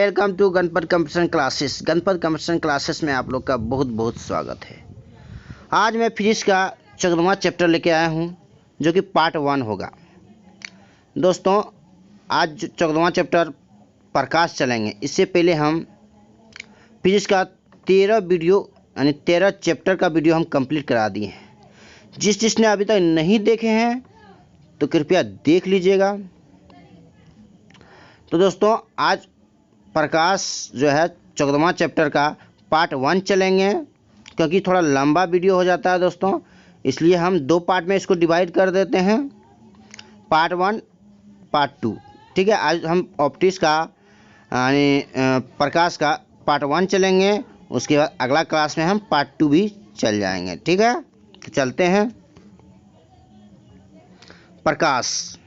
Welcome to Ganpat computer classes. Ganpat computer classes में आप लोग का बहुत बहुत स्वागत है। आज मैं फिजिक्स का 14वां चैप्टर लेके आया हूं जो कि पार्ट 1 होगा। दोस्तों, आज 14वां चैप्टर प्रकाश चलेंगे। इससे पहले हम फिजिक्स का 13 वीडियो यानी 13 चैप्टर का वीडियो हम कंप्लीट करा दिए हैं। जिसने अभी तक नहीं देखे हैं तो कृपया देख लीजिएगा। तो दोस्तों, आज प्रकाश जो है 14वां चैप्टर का पार्ट 1 चलेंगे, क्योंकि थोड़ा लंबा वीडियो हो जाता है दोस्तों, इसलिए हम 2 पार्ट में इसको डिवाइड कर देते हैं, पार्ट 1 पार्ट 2। ठीक है, आज हम ऑप्टिक्स का यानी प्रकाश का पार्ट 1 चलेंगे, उसके बाद अगला क्लास में हम पार्ट 2 भी चल जाएंगे। ठीक है, तो चलते हैं। प्रकाश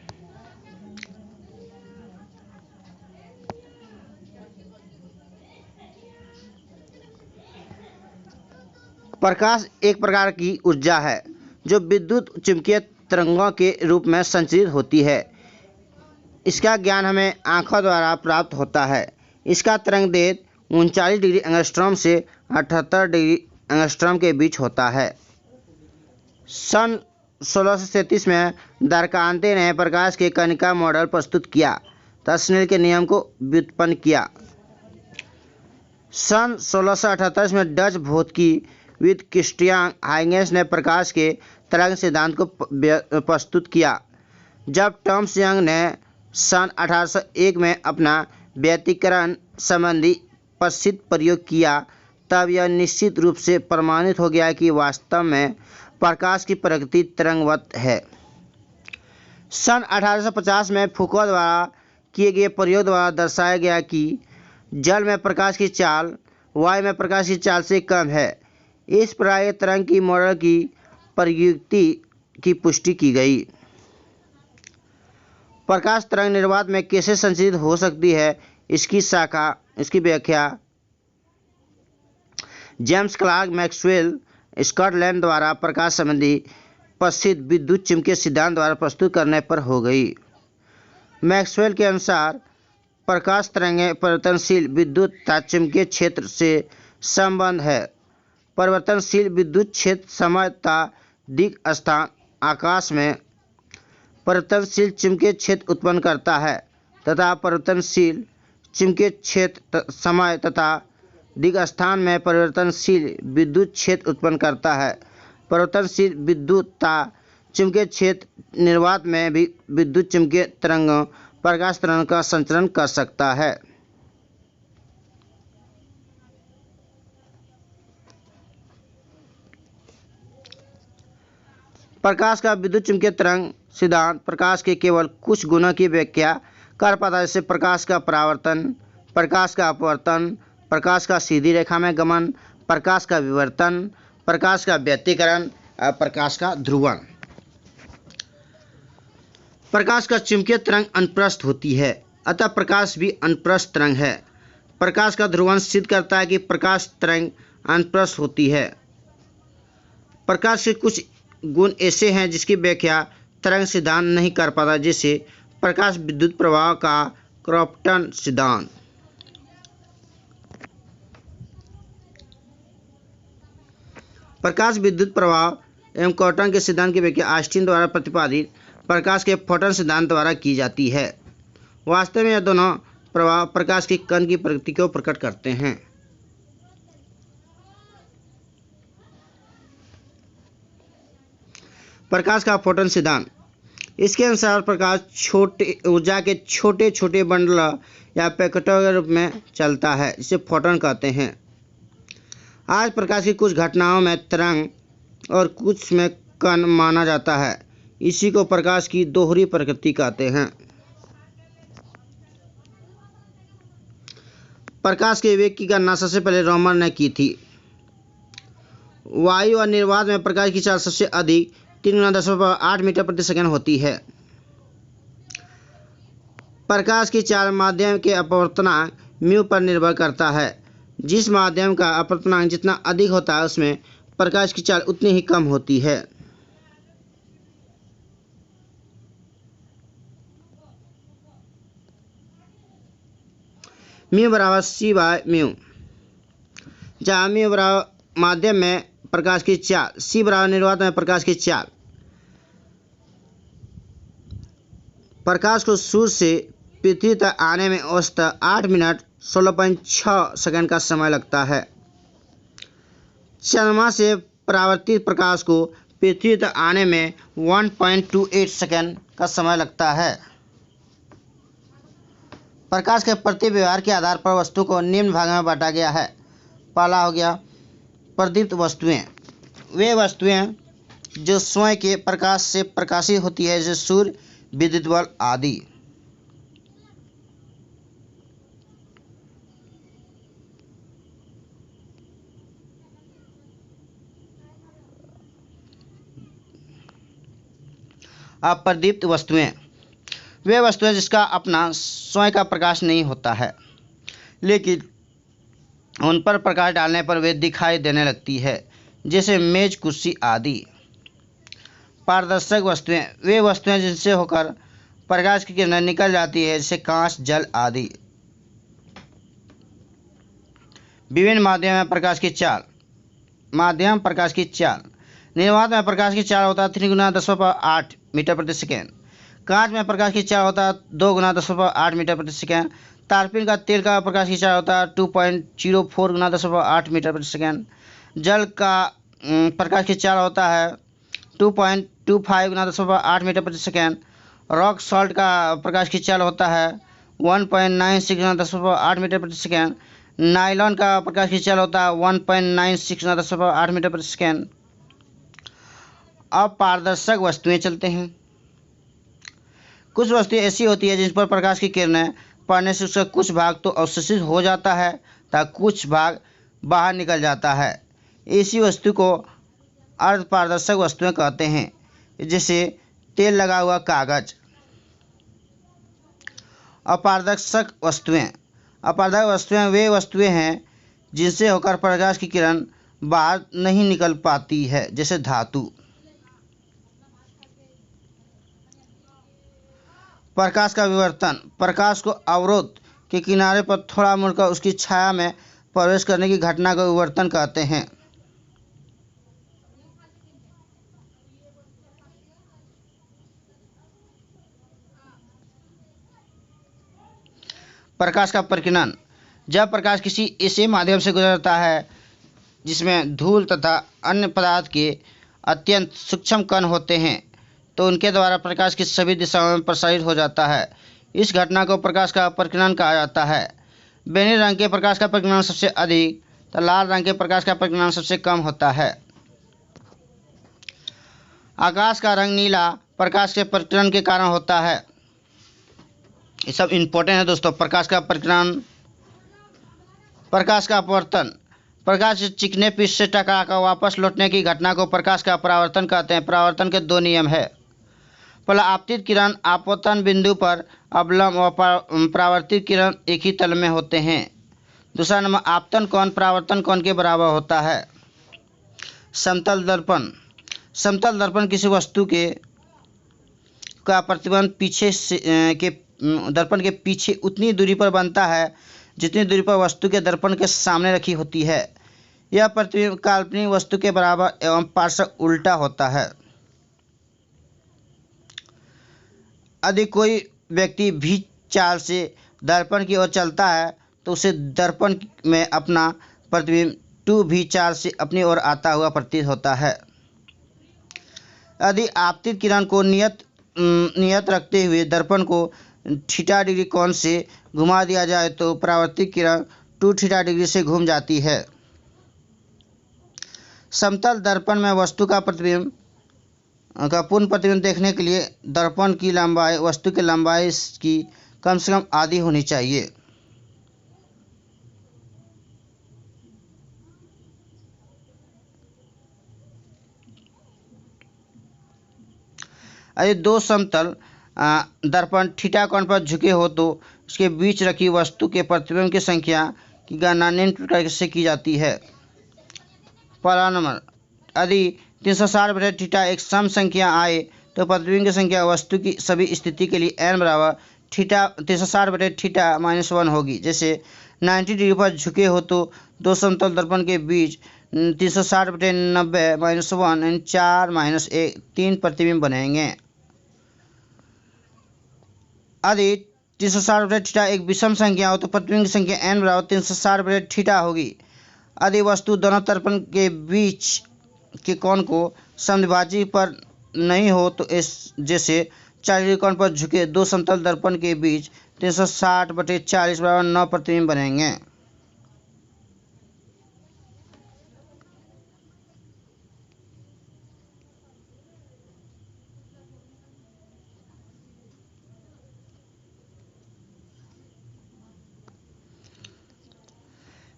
प्रकाश एक प्रकार की ऊर्जा है जो विद्युत चुंबकीय तरंगों के रूप में संचारित होती है। इसका ज्ञान हमें आंखों द्वारा प्राप्त होता है। इसका तरंग दैर्घ्य 39 डिग्री एंगस्ट्रॉम से 78 डिग्री एंगस्ट्रॉम के बीच होता है। सन 1637 में द्वारकांते ने प्रकाश के कणिका मॉडल प्रस्तुत किया तथा स्नेल के नियम को व्युत्पन्न किया। सन 1678 में डच भौतिकीविद क्रिस्टियान हाइगेंस ने प्रकाश के तरंग सिद्धांत को प्रस्तुत किया। जब टॉमस यंग ने सन 1801 में अपना व्यतिकरण संबंधी प्रसिद्ध प्रयोग किया, तब यह निश्चित रूप से प्रमाणित हो गया कि वास्तव में प्रकाश की प्रकृति तरंगवत है। सन 1850 में फूको द्वारा किए गए प्रयोग द्वारा दर्शाया गया कि जल में प्रकाश की चाल वायु में प्रकाश की चाल से कम है। इस प्रकार तरंग की मॉडल की प्रयुक्ति की पुष्टि की गई। प्रकाश तरंग निर्वात में कैसे संचारित हो सकती है, इसकी व्याख्या जेम्स क्लर्क मैक्सवेल स्कॉटलैंड द्वारा प्रकाश संबंधी प्रसिद्ध विद्युत चुम्बकीय सिद्धांत द्वारा प्रस्तुत करने पर हो गई। मैक्सवेल के अनुसार प्रकाश तरंगें परिवर्तनशील विद्युत तथा चुंबकीय क्षेत्र से संबंध है। परिवर्तनशील विद्युत क्षेत्र समय तथा दिक् स्थान आकाश में परिवर्तनशील चुंबकीय क्षेत्र उत्पन्न करता है तथा परिवर्तनशील चुंबकीय क्षेत्र समय तथा दिक् स्थान में परिवर्तनशील विद्युत क्षेत्र उत्पन्न करता है। परिवर्तनशील विद्युत तथा चुंबकीय क्षेत्र निर्वात में भी विद्युत चुंबकीय तरंगों प्रकाश तरंग का संचरण कर सकता है। प्रकाश का विद्युत चुंबकीय तरंग सिद्धांत प्रकाश के केवल कुछ गुणों की व्याख्या कर पाता है, जैसे प्रकाश का परावर्तन, प्रकाश का अपवर्तन, प्रकाश का सीधी रेखा में गमन, प्रकाश का विवर्तन, प्रकाश का व्यतिकरण और प्रकाश का ध्रुवण। प्रकाश का चुंबकीय तरंग अनुप्रस्थ होती है, अतः प्रकाश भी अनुप्रस्थ तरंग है। प्रकाश का ध्रुवण सिद्ध करता है कि प्रकाश तरंग अनुप्रस्थ होती है। प्रकाश के कुछ गुण ऐसे हैं जिसकी व्याख्या तरंग सिद्धांत नहीं कर पाता, जैसे प्रकाश विद्युत प्रवाह का क्रॉम्पटन सिद्धांत। प्रकाश विद्युत प्रवाह एवं क्रॉम्पटन के सिद्धांत की व्याख्या आइंस्टीन द्वारा प्रतिपादित प्रकाश के फोटॉन सिद्धांत द्वारा की जाती है। वास्तव में यह दोनों प्रवाह प्रकाश के कण की प्रकृति को प्रकट करते हैं। प्रकाश का फोटॉन सिद्धांत, इसके अनुसार प्रकाश छोटे ऊर्जा के छोटे छोटे बंडल या पैकेटों के रूप में चलता है, जिसे फोटॉन कहते हैं। आज प्रकाश की कुछ घटनाओं में तरंग और कुछ में कण माना जाता है। इसी को प्रकाश की दोहरी प्रकृति कहते हैं। प्रकाश के वेग की गणना सबसे पहले रोमन ने की थी। वायु और निर्वात में प्रकाश की चाल सबसे अधिक 3×10⁸ मीटर प्रति सेकंड होती है। प्रकाश की चाल माध्यम के अपवर्तनांक म्यू पर निर्भर करता है। जिस माध्यम का अपवर्तनांक जितना अधिक होता है, उसमें प्रकाश की चाल उतनी ही कम होती है। म्यू बराबर सी बाय म्यू, जहाँ म्यू बराबर माध्यम में प्रकाश की चाल, सी बराबर निर्वात में प्रकाश की चाल। प्रकाश को सूर्य से पृथ्वी तक आने में औसतन 8 मिनट 16.6 सेकंड का समय लगता है। चंद्रमा से परावर्तित प्रकाश को पृथ्वी तक आने में 1.28 सेकंड का समय लगता है। प्रकाश के प्रति व्यवहार के आधार पर वस्तु को निम्न भाग में बांटा गया है। पहला हो गया प्रदीप्त वस्तुएं, वे वस्तुएं जो स्वयं के प्रकाश से प्रकाशित होती है, जैसे सूर्य, विद्युत बल्ब आदि। अप्रदीप्त वस्तुएं, वे वस्तुएं जिसका अपना स्वयं का प्रकाश नहीं होता है, लेकिन उन पर प्रकाश डालने पर वे दिखाई देने लगती है, जैसे मेज, कुर्सी आदि। पारदर्शक वस्तुएं, वे वस्तुएं जिनसे होकर प्रकाश की किरणें निकल जाती है, जैसे कांच, जल आदि। विभिन्न माध्यम में प्रकाश की चाल। माध्यम प्रकाश की चाल, निर्वात में प्रकाश की चाल होता है 3 गुना 10⁸ मीटर प्रति सेकेंड। कांच में प्रकाश की चाल होता है 2 गुना 10⁸ मीटर प्रति सेकेंड। तारपीन का तेल का प्रकाश की चाल होता है 2.04 गुना 10⁸ मीटर प्रति सेकेंड। जल का प्रकाश की चाल होता है 2.25 गुना 10⁸ मीटर प्रति सेकेंड। रॉक सॉल्ट का प्रकाश की चाल होता है 1.96 गुना 10⁸ मीटर प्रति सेकेंड। नायलॉन का प्रकाश की चाल होता है 1.96 गुना 10⁸ मीटर प्रति सेकेंड। अब पारदर्शक वस्तुएं चलते हैं। कुछ वस्तुएं ऐसी होती है जिन पर प्रकाश की किरणें पड़ने से उसका कुछ भाग तो अवशोषित हो जाता है तथा कुछ भाग बाहर निकल जाता है। ऐसी वस्तु को अर्धपारदर्शक वस्तुएं कहते हैं, जैसे तेल लगा हुआ कागज। अपारदर्शक वस्तुएं, अपारदर्शक वस्तुएं वे वस्तुएं हैं जिनसे होकर प्रकाश की किरण बाहर नहीं निकल पाती है, जैसे धातु। प्रकाश का विवर्तन, प्रकाश को अवरोध के किनारे पर थोड़ा मुड़कर उसकी छाया में प्रवेश करने की घटना को विवर्तन कहते हैं। प्रकाश का परिकिरण, जब प्रकाश किसी ऐसे माध्यम से गुजरता है जिसमें धूल तथा अन्य पदार्थ के अत्यंत सूक्ष्म कण होते हैं, तो उनके द्वारा प्रकाश की सभी दिशाओं में प्रसारित हो जाता है। इस घटना को प्रकाश का परिकिरण कहा जाता है। बैंगनी रंग के प्रकाश का परिकिरण सबसे अधिक तो लाल रंग के प्रकाश का परिकिरण सबसे कम होता है। आकाश का रंग नीला प्रकाश के परिकिरण के कारण होता है। ये सब इम्पोर्टेंट है दोस्तों। प्रकाश का परिकिरण। प्रकाश का अपवर्तन, प्रकाश चिकने पृष्ठ से टकराकर वापस लौटने की घटना को प्रकाश का परावर्तन कहते हैं। परावर्तन के 2 नियम है। पहला, आपतित किरण आपतन बिंदु पर अवलंब व परावर्तित किरण एक ही तल में होते हैं। दूसरा नंबर, आपतन कोण परावर्तन कोण के बराबर होता है। समतल दर्पण, समतल दर्पण किसी वस्तु के का प्रतिबिंब पीछे से के दर्पण के पीछे उतनी दूरी पर बनता है जितनी दूरी पर वस्तु के दर्पण के सामने रखी होती है। यह प्रतिबिंब काल्पनिक वस्तु के बराबर एवं पार्श्व उल्टा होता है। यदि कोई व्यक्ति भी चाल से दर्पण की ओर चलता है तो उसे दर्पण में अपना प्रतिबिंब 2v चाल से अपनी ओर आता हुआ प्रतीत होता है। यदि आपतित किरण को नियत रखते हुए दर्पण को θ कोण से घुमा दिया जाए तो परावर्तित किरण 2θ से घूम जाती है। समतल दर्पण में वस्तु का प्रतिबिंब का पूर्ण प्रतिबिंब देखने के लिए दर्पण की लंबाई वस्तु की लंबाई की कम से कम आधी होनी चाहिए। यदि 2 समतल दर्पण θ कोण पर झुके हो तो उसके बीच रखी वस्तु के प्रतिबिंब की संख्या की गणना निम्न प्रकार से की जाती है। पहला नंबर, यदि 360/θ एक सम संख्या आए तो प्रतिबिंब की संख्या वस्तु की सभी स्थिति के लिए n बराबर 360/θ -1 होगी। जैसे 90 डिग्री पर झुके हो तो दो समतल दर्पण के बीच 360/90 -1 4 -1 3 प्रतिबिंब बनेंगे। यदि 360/θ एक विषम संख्या हो तो प्रतिबिंब की संख्या n बराबर 360/θ होगी। यदि वस्तु दोनों दर्पण के बीच के कोण को समद्विभाजी पर नहीं हो तो जैसे 40 डिग्री कोण पर झुके दो समतल दर्पण के बीच 360/40 बराबर 9 प्रतिबिंब बनेंगे।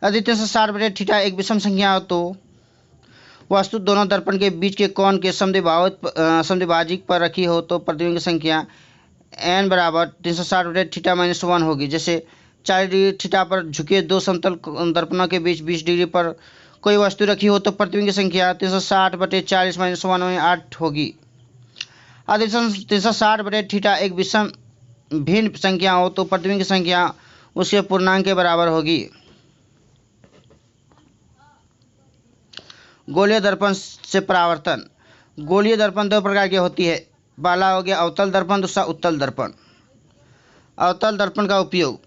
यदि 360/θ एक विषम संख्या हो तो वस्तु दोनों दर्पण के बीच के कोण के समद्विभाजक पर रखी हो तो प्रतिबिंब की संख्या n बराबर 360/θ -1 होगी। जैसे 40 डिग्री θ पर झुके दो समतल दर्पणों के बीच 20 डिग्री पर कोई वस्तु रखी हो तो प्रतिबिंब की संख्या 360/40 -1 8 होगी। यदि 360/θ एक विषम भिन्न संख्या हो तो प्रतिबिंब की संख्या उसके पूर्णांक के बराबर होगी। गोलीय दर्पण से परावर्तन। गोलीय दर्पण दो प्रकार की होती है। पहला हो गया अवतल दर्पण, दूसरा उत्तल दर्पण। अवतल दर्पण का उपयोग,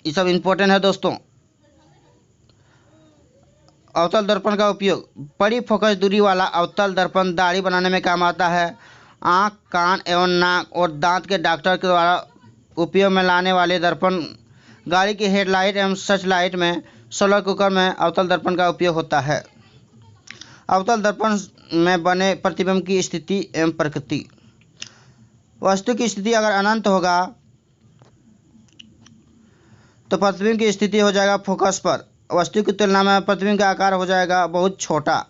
ये सब इम्पोर्टेंट है दोस्तों। अवतल दर्पण का उपयोग, बड़ी फोकस दूरी वाला अवतल दर्पण दाढ़ी बनाने में काम आता है। आँख, कान एवं नाक और दांत के डॉक्टर के द्वारा उपयोग में लाने वाले दर्पण, गाड़ी की हेडलाइट एवं सर्च लाइट में, सोलर कुकर में अवतल दर्पण का उपयोग होता है। अवतल दर्पण में बने प्रतिबिंब की स्थिति एवं प्रकृति। वस्तु की स्थिति अगर अनंत होगा तो प्रतिबिंब की स्थिति हो जाएगा फोकस पर। वस्तु की तुलना में प्रतिबिंब का आकार हो जाएगा बहुत छोटा,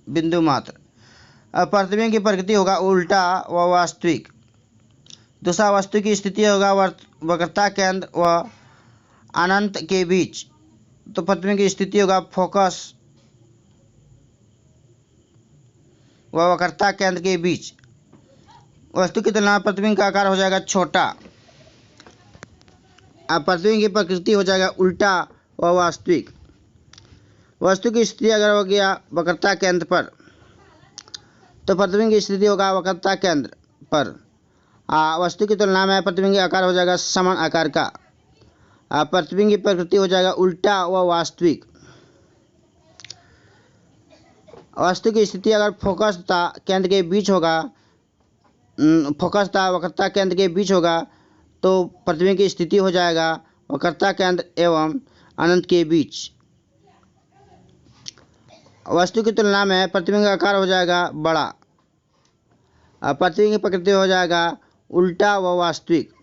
बिंदु मात्र। प्रतिबिंब की प्रकृति होगा उल्टा व वास्तविक। दूसरा, वस्तु की स्थिति होगा वक्रता केंद्र व अनंत के बीच, तो प्रतिबिंब की स्थिति होगा फोकस व वक्रता केंद्र के बीच। वस्तु की तुलना में प्रतिबिंब का आकार हो जाएगा छोटा। अब प्रतिबिंब की प्रकृति हो जाएगा उल्टा व वास्तविक। वस्तु की स्थिति अगर हो गया वक्रता केंद्र पर तो प्रतिबिंब की स्थिति होगा वक्रता केंद्र पर। वस्तु की तुलना में प्रतिबिंब का आकार हो जाएगा समान आकार का। प्रतिबिंब की प्रकृति हो जाएगा उल्टा व वास्तविक। वस्तु की स्थिति अगर फोकस तथा केंद्र के बीच होगा, फोकस तथा वक्रता केंद्र के बीच होगा तो प्रतिबिंब की स्थिति हो जाएगा वक्रता केंद्र एवं अनंत के बीच। वस्तु की तुलना में प्रतिबिंब का आकार हो जाएगा बड़ा। प्रतिबिंब की प्रकृति हो जाएगा उल्टा व वास्तविक।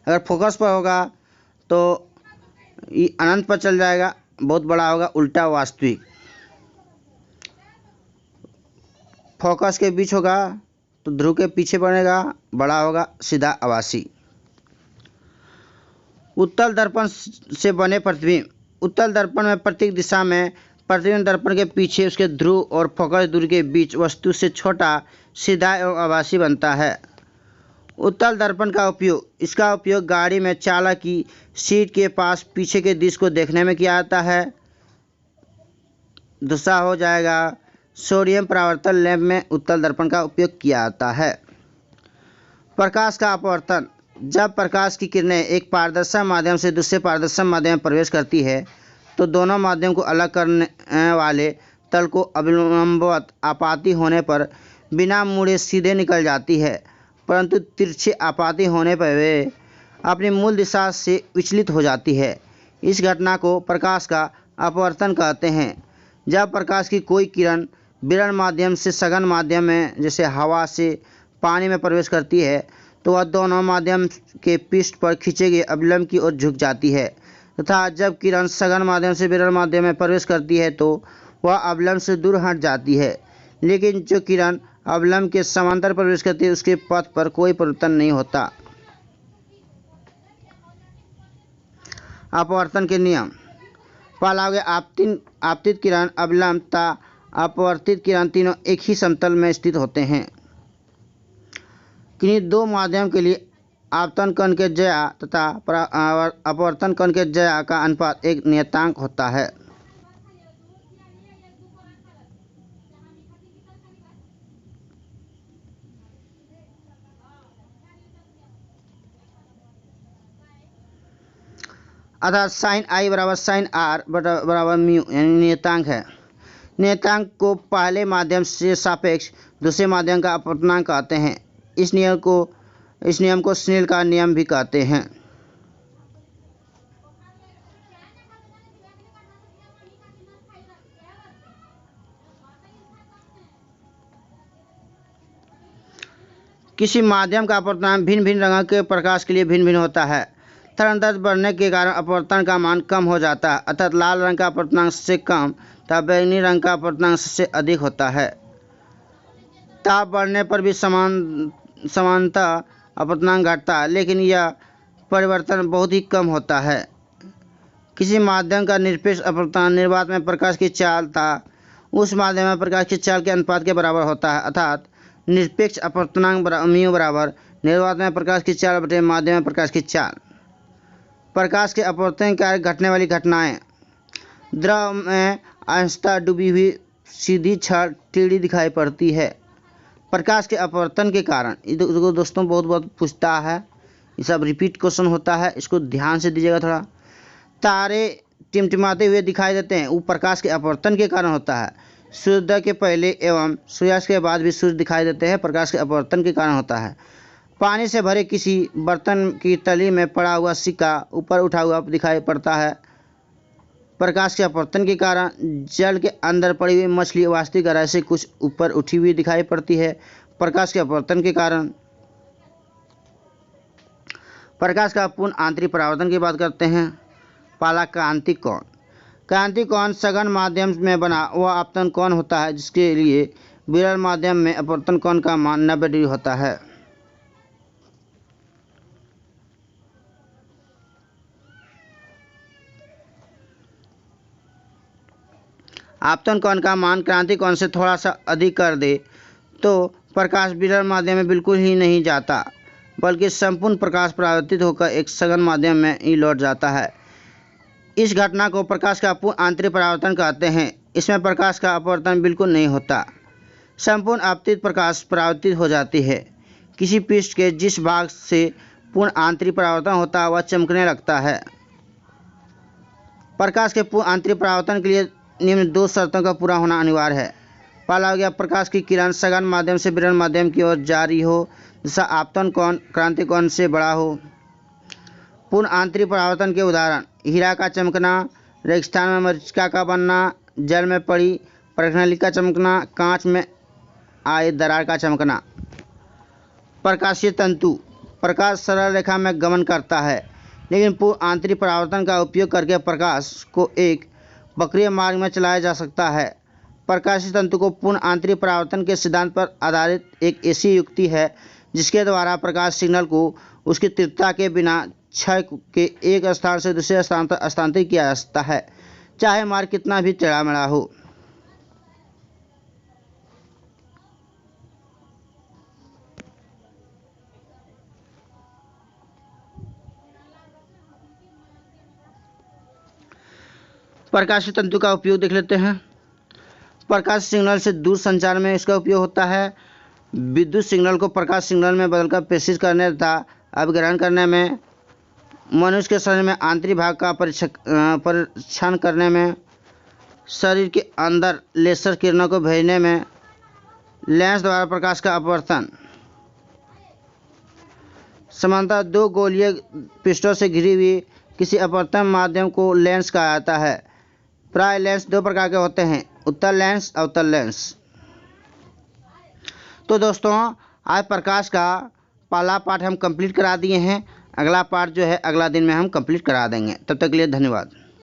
अगर फोकस पर होगा तो ये अनंत पर चल जाएगा, बहुत बड़ा होगा, उल्टा वास्तविक। फोकस के बीच होगा तो ध्रुव के पीछे बनेगा, बड़ा होगा, सीधा आभासी। उत्तल दर्पण से बने प्रतिबिंब। उत्तल दर्पण में प्रत्येक दिशा में प्रतिबिंब दर्पण के पीछे उसके ध्रुव और फोकस दूरी के बीच वस्तु से छोटा, सीधा एवं आभासी बनता है। उत्तल दर्पण का उपयोग, इसका उपयोग गाड़ी में चालक की सीट के पास पीछे के दृश्य को देखने में किया जाता है। दूसरा हो जाएगा सोडियम परावर्तन लैंप में उत्तल दर्पण का उपयोग किया जाता है। प्रकाश का अपवर्तन। जब प्रकाश की किरणें एक पारदर्शक माध्यम से दूसरे पारदर्शक माध्यम में प्रवेश करती है तो दोनों माध्यम को अलग करने वाले तल को अविलंबवत आपाती होने पर बिना मुड़े सीधे निकल जाती है, परंतु तिरछे आपाती होने पर वे अपनी मूल दिशा से विचलित हो जाती है। इस घटना को प्रकाश का अपवर्तन कहते हैं। जब प्रकाश की कोई किरण विरल माध्यम से सघन माध्यम में जैसे हवा से पानी में प्रवेश करती है तो वह दोनों माध्यम के पृष्ठ पर खींचे गए अवलंब की ओर झुक जाती है, तथा जब किरण सघन माध्यम से विरल माध्यम में प्रवेश करती है तो वह अवलंब से दूर हट जाती है। लेकिन जो किरण अवलंब के समांतर प्रवेश करती है उसके पथ पर कोई परिवर्तन नहीं होता। अपवर्तन के नियम। पहला गया आपतित किरण, अवलंब तथा अपवर्तित किरण तीनों एक ही समतल में स्थित होते हैं। किन्हीं दो माध्यम के लिए आपतन कण के ज्या तथा अपवर्तन कण के ज्या का अनुपात एक नियतांक होता है। अर्थात साइन आई बराबर साइन आर बराबर म्यू यानी नियतांक है। नियतांक को पहले माध्यम से सापेक्ष दूसरे माध्यम का अपवर्तनांक कहते हैं। इस नियम को स्नेल का नियम भी कहते हैं। किसी माध्यम का अपवर्तनांक भिन्न भिन्न रंगों के प्रकाश के लिए भिन्न भिन्न होता है। तरंगदैर्ध्य बढ़ने के कारण अपवर्तन का मान कम हो जाता है, अर्थात लाल रंग का अपवर्तनांक से कम तथा बैंगनी रंग का अपवर्तनांक से अधिक होता है। ताप बढ़ने पर भी समानतः अपवर्तनांक घटता है, लेकिन यह परिवर्तन बहुत ही कम होता है। किसी माध्यम का निरपेक्ष अपवर्तनांक निर्वात में प्रकाश की चाल तथा उस माध्यम में प्रकाश की चाल के अनुपात के बराबर होता है, अर्थात निरपेक्ष अपवर्तनांक म्यू बराबर निर्वात में प्रकाश की चाल बटे माध्यम में प्रकाश की चाल। प्रकाश के अपवर्तन के कारण घटने वाली घटनाएं। द्रव में अंशतः डूबी हुई सीधी छड़ टेढ़ी दिखाई पड़ती है। प्रकाश के अपवर्तन के कारण इसको दोस्तों बहुत पूछता है, ये सब रिपीट क्वेश्चन होता है, इसको ध्यान से दीजिएगा थोड़ा। तारे टिमटिमाते हुए दिखाई देते हैं, वो प्रकाश के अपवर्तन के कारण होता है। सूर्योदय के पहले एवं सूर्यास्त के बाद भी सूर्य दिखाई देते हैं, प्रकाश के अपवर्तन के कारण होता है। पानी से भरे किसी बर्तन की तली में पड़ा हुआ सिक्का ऊपर उठा हुआ दिखाई पड़ता है, प्रकाश के अपवर्तन के कारण। जल के अंदर पड़ी हुई मछली वास्तविक गहराई से कुछ ऊपर उठी हुई दिखाई पड़ती है, प्रकाश के अपवर्तन के कारण। प्रकाश का पूर्ण आंतरिक परावर्तन की बात करते हैं। पहला क्रांतिक कोण। क्रांतिक कोण सघन माध्यम में बना वह आपतन कोण होता है जिसके लिए विरल माध्यम में अपवर्तन कोण का मान 90 डिग्री होता है। आपतन कोण का मान क्रांतिक कोण से थोड़ा सा अधिक कर दे तो प्रकाश विरल माध्यम में बिल्कुल ही नहीं जाता, बल्कि संपूर्ण प्रकाश परावर्तित होकर एक सघन माध्यम में ही लौट जाता है। इस घटना को प्रकाश का पूर्ण आंतरिक परावर्तन कहते हैं। इसमें प्रकाश का अपवर्तन बिल्कुल नहीं होता, संपूर्ण आपतित प्रकाश परावर्तित हो जाती है। किसी पृष्ठ के जिस भाग से पूर्ण आंतरिक परावर्तन होता है वह चमकने लगता है। प्रकाश के पूर्ण आंतरिक परावर्तन के लिए निम्न दो शर्तों का पूरा होना अनिवार्य है। पहला हो गया प्रकाश की किरण सघन माध्यम से विरल माध्यम की ओर जारी हो, दूसरा आपतन कोण क्रांतिक कोण से बड़ा हो। पूर्ण आंतरिक परावर्तन के उदाहरण: हीरा का चमकना, रेगिस्तान में मरीचिका का बनना, जल में पड़ी प्रखनली का चमकना, कांच में आए दरार का चमकना। प्रकाशीय तंतु। प्रकाश सरल रेखा में गमन करता है, लेकिन पूर्ण आंतरिक परावर्तन का उपयोग करके प्रकाश को एक वक्रीय मार्ग में चलाया जा सकता है। प्रकाशीय तंतु को पूर्ण आंतरिक परावर्तन के सिद्धांत पर आधारित एक ऐसी युक्ति है जिसके द्वारा प्रकाश सिग्नल को उसकी तीव्रता के बिना क्षय के एक स्थान से दूसरे स्थान पर स्थानांतरित किया जा सकता है, चाहे मार्ग कितना भी टेढ़ा मेढ़ा हो। प्रकाशीय तंतु का उपयोग देख लेते हैं। प्रकाश सिग्नल से दूर संचार में इसका उपयोग होता है। विद्युत सिग्नल को प्रकाश सिग्नल में बदलकर प्रेषित करने तथा अभिग्रहण करने में, मनुष्य के शरीर में आंतरिक भाग का परीक्षण करने में, शरीर के अंदर लेजर किरणों को भेजने में, लेंस द्वारा प्रकाश का अपवर्तन। समानतः दो गोलीय पृष्ठों से घिरी हुई किसी अपवर्तन माध्यम को लेंस कहा जाता है। प्राय लेंस दो प्रकार के होते हैं, उत्तल लेंस, अवतल लेंस। तो दोस्तों आज प्रकाश का पहला पार्ट हम कंप्लीट करा दिए हैं। अगला पार्ट जो है अगला दिन में हम कंप्लीट करा देंगे। तब तक के लिए धन्यवाद।